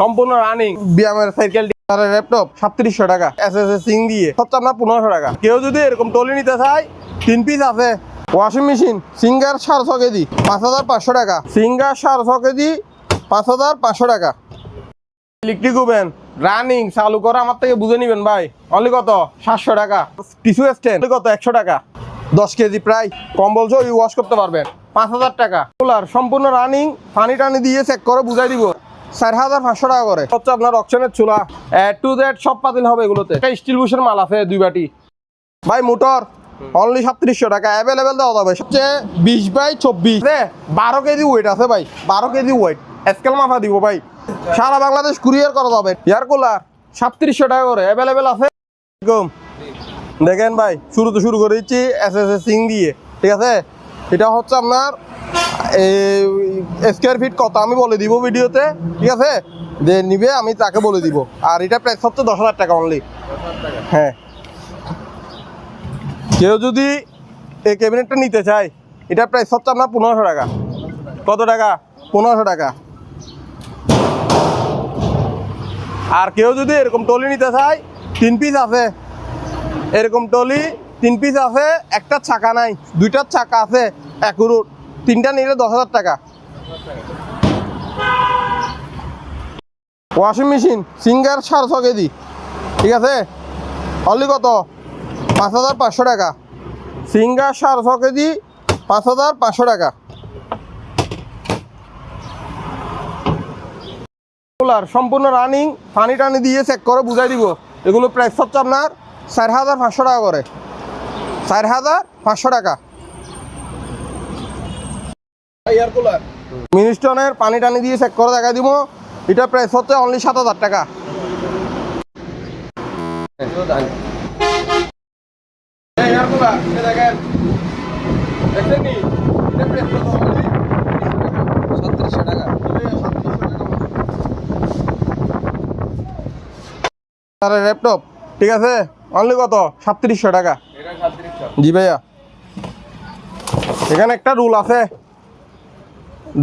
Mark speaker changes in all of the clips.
Speaker 1: সম্পূর্ণ running বিয়ামের cycle laptop 3700 টাকা SSS Singh দিয়ে হচ্ছে আপনার 1500 টাকা। কেউ যদি এরকম টলি নিতে চায় 3 পিস আছে। ওয়াশিং মেশিন সিঙ্গার 650 কেজি 5500 টাকা। সিঙ্গার 650 কেজি 5500 টাকা। ইলেকট্রিক ওভেন রানিং চালু করে আমার থেকে বুঝে নিবেন ভাই, অনলি কত 700 টাকা। টিস্যু স্ট্যান্ড কত 100 টাকা 10 কেজি প্রায়। কম্বল সহ ওয়াশ করতে পারবেন 5000 টাকা। কুলার সম্পূর্ণ রানিং পানি টানি দিয়ে চেক করে বুঝাই দিব 4500 টাকা করে। হচ্ছে আপনার অকশনের চুলা টু জেড সব পাতিল হবে এগুলোতে। একটা স্টিল বুশের মাল আছে 2 বাটি ভাই। মোটর অনলি 3700 টাকা অ্যাভেলেবেল দেওয়া যাবে। সবচেয়ে 20/24 12 কেজি ওয়েট আছে ভাই, 12 কেজি ওয়েট স্কেল মাফা দিব ভাই। সারা বাংলাদেশ কুরিয়ার করা যাবে। এয়ার কুলার 3700 টাকা করে অ্যাভেলেবেল আছে। দেখেন ভাই শুরু করে দিচ্ছি এসএসএস সিং দিয়ে, ঠিক আছে। এটা হচ্ছে আপনার স্কোয়ার ফিট কত আমি বলে দিব ভিডিওতে, ঠিক আছে। যে নিবে আমি তাকে বলে দিব। আর এটা প্রাইস হচ্ছে 10,000 টাকা অনলি। হ্যাঁ, কেউ যদি এই ক্যাবিনেটটা নিতে চায় এটা প্রাইস হচ্ছে আপনার 1500 টাকা। কত টাকা? 1500 টাকা। আর কেউ যদি এরকম টলি নিতে চায় 3 পিস আছে। এরকম টলি 3 পিস আছে, একটা চাকা নাই, 2টার চাকা আছে একুরুট, 3টা নিলে 10,000 টাকা। ওয়াশিং মেশিন সিঙ্গার 650 কেজি, ঠিক আছে, অনলি কত 5500 টাকা। সিঙ্গার 650 কেজি 5500 টাকা। কুলার সম্পূর্ণ রানিং পানি টানি দিয়ে চেক করে বুঝাই দিব। এগুলো প্রাইস হচ্ছে আপনার 4500 টাকা করে। 4500 টাকা। এয়ার কুলার মিনিস্টনের পানি টানি দিয়ে চেক করে দেখা দিব। এটা প্রাইস হচ্ছে অনলি 7000 টাকা। এয়ার কুলার দেখেন, দেখেন নি এটা প্রাইস কত? অনলি 3700 টাকা। ল্যাপটপ, ঠিক আছে, অনলি কত 3700 টাকা। জি ভাইয়া। এখানে একটা রুল আছে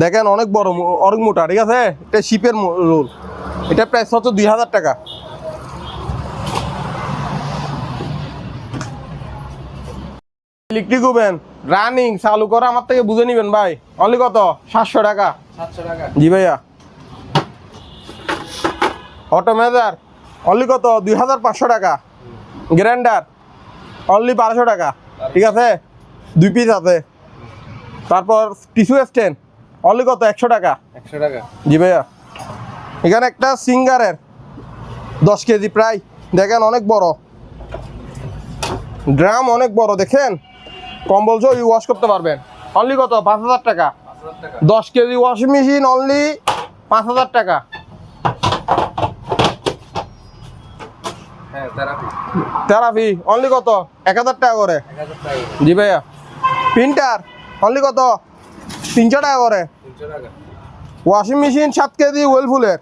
Speaker 1: দেখেন, অনেক বড় অনেক মোটা, ঠিক আছে। এটা শিপের রুল। এটা প্রাইস হচ্ছে 2000 টাকা। ইলেকট্রিক ওভেন রানিং চালু করে আমার থেকে বুঝে নিবেন ভাই, অনলি কত 700 টাকা। 700 টাকা। জি ভাইয়া। অটোমেজার অনলি কত 2500 টাকা। গ্রাইন্ডার অনলি 1200 টাকা, ঠিক আছে, 2 পিস আছে। তারপর টিস্যু স্ট্যান্ড অনলি কত 100 টাকা। 100 টাকা। জি ভাইয়া। এখানে একটা সিঙ্গারের 10 কেজি প্রায়, দেখেন অনেক বড় ড্রাম, অনেক বড় দেখেন। কম্বল সহ ওয়াশ করতে পারবেন, অনলি কত 5000 টাকা। 10 কেজি ওয়াশিং মেশিন অনলি 5000 টাকা। থেরাপি অনলি কত 1000 টাকা করে। জি ভাইয়া। প্রিন্টার অনলি কত 300 টাকা করে। ওয়াশিং মেশিন 7 কেজি ওয়েলফুলের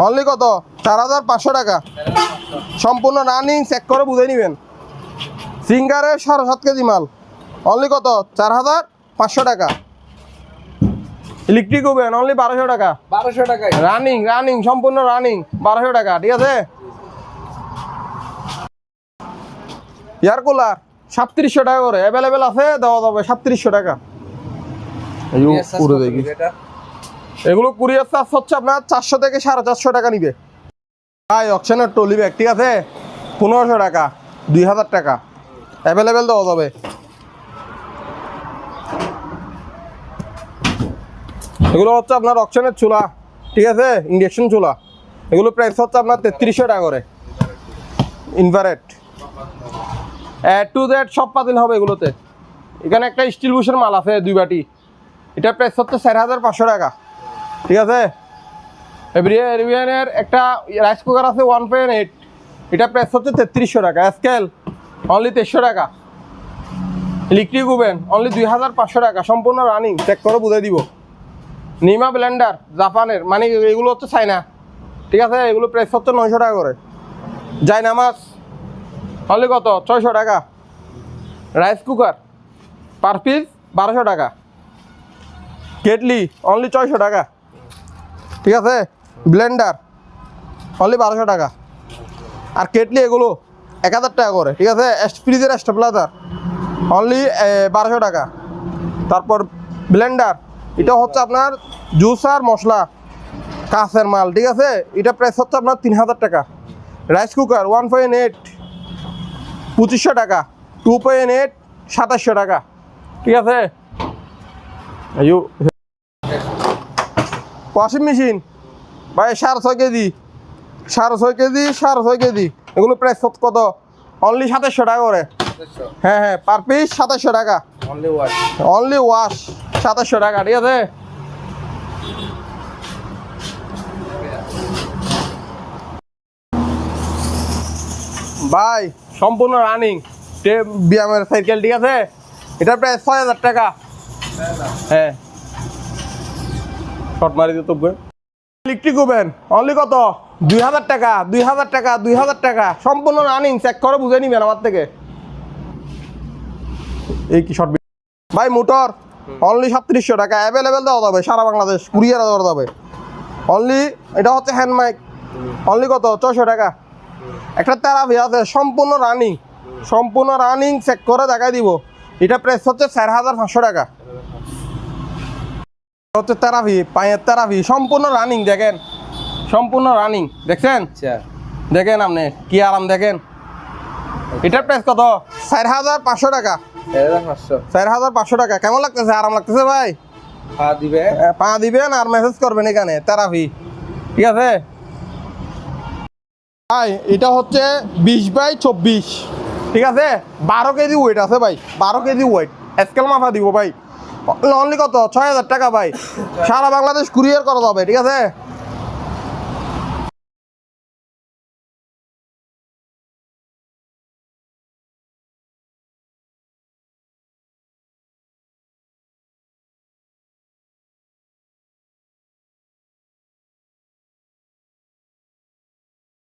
Speaker 1: অনলি কত 4500 টাকা। সম্পূর্ণ রানিং চেক করে বুঝে নেবেন। সিঙ্গারের 7.5 কেজি মাল অনলি কত 4500 টাকা। ইলেকট্রিক ওভেন অনলি 1200 টাকা। 1200 টাকা রানিং সম্পূর্ণ রানিং 1200 টাকা, ঠিক আছে। এয়ার কুলার 3700 টাকা করে অ্যাভেলেবেল আছে, দেওয়া যাবে 3700 টাকা। এগুলো কুরিয়ার চার্জ হচ্ছে আপনার 400 থেকে 450 টাকা নিবে ভাই। অকশনের টলি ব্যাগ, ঠিক আছে, 1500 টাকা, 2000 টাকা অ্যাভেলেবেল দেওয়া যাবে। এগুলো হচ্ছে আপনার অকশনের চুলা, ঠিক আছে, ইন্ডাকশন চুলা। এগুলো প্রাইস হচ্ছে আপনার 3300 টাকা করে। ইনভারেট টু জেড সব পাতিল হবে এগুলোতে। এখানে একটা স্টিল বুশের মাল আছে 2 বাটি। এটা প্রাইস হচ্ছে 4500 টাকা, ঠিক আছে। এভিয়ানের একটা রাইস কুকার আছে 1.8, এটা প্রাইস হচ্ছে 3300 টাকা। স্কেল অনলি 300 টাকা। ইলেকট্রিক ওভেন অনলি 2500 টাকা। সম্পূর্ণ রানিং চেক করে বুঝাই দিব। নিমা ব্লেন্ডার জাপানের, মানে এগুলো হচ্ছে চাইনা, ঠিক আছে। এগুলো প্রাইস হচ্ছে 900 টাকা করে। জায়নামাজ অনলি কত 600 টাকা। রাইস কুকার পার পিস 1200 টাকা। কেটলি অনলি 600 টাকা, ঠিক আছে। ব্লেন্ডার অনলি 1200 টাকা। আর কেটলি এগুলো 1000 টাকা করে, ঠিক আছে। ফ্রিজের স্টেবিলাইজার অনলি 1200 টাকা। তারপর ব্লেন্ডার, এটা হচ্ছে আপনার জুসার মশলা কাঁচের মাল, ঠিক আছে। এটা প্রাইস হচ্ছে আপনার 3000 টাকা। রাইস কুকার 1.8 2500 টাকা, 2.8 2700 টাকা, ঠিক আছে। ওয়াশিং মেশিন ভাই 6.5 কেজি, 6.5 কেজি, 6.5 কেজি, এগুলো প্রাইস কত? অনলি 2700 টাকা করে। হ্যাঁ হ্যাঁ, পার পিস 2700 টাকা। অনলি ওয়াশ 2700 টাকা, ঠিক আছে। ভাই সম্পূর্ণ রানিং বিয়ামের সাইকেল, ঠিক আছে। এটার প্রাইস 6000 টাকা। হ্যাঁ, শর্ট মারি দিতে হবে। ইলেকট্রিক ওভেন অনলি কত? 2000 টাকা, 2000 টাকা, 2000 টাকা, সম্পূর্ণ রানিং। চেক করে বুঝে নিবেন আমার থেকে। এই কি শর্ট ভাই, মোটর অনলি 3700 টাকা। অ্যাভেলেবেল দেওয়া যাবে সারা বাংলাদেশ, কুরিয়ার দেওয়া যাবে। অনলি এটা হচ্ছে হ্যান্ড মাইক, অনলি কত? 600 টাকা। একটা তেরাপি আছে সম্পূর্ণ রানিং, সম্পূর্ণ রানিং, চেক করে দেখাই দিব। এটা প্রাইস হচ্ছে 4500 টাকা। হচ্ছে তেরাপি, পায়ের তেরাপি, সম্পূর্ণ রানিং, দেখেন সম্পূর্ণ রানিং, দেখছেন? দেখেন আপনি কি আরাম, দেখেন। এটার প্রাইস কত? 4500 টাকা। 4500 টাকা। কেমন লাগতেছে? আরাম লাগতেছে ভাই? পা দিবেন আর মেসেজ করবেন এখানে তেরাপি, ঠিক আছে ভাই। এটা হচ্ছে 20x24, ঠিক আছে। 12 কেজি ওয়েট আছে ভাই, 12 কেজি ওয়েট। স্কেল মাফা দিব ভাই। অনলি কত? 6000 টাকা ভাই। সারা বাংলাদেশ কুরিয়ার করা যাবে, ঠিক আছে।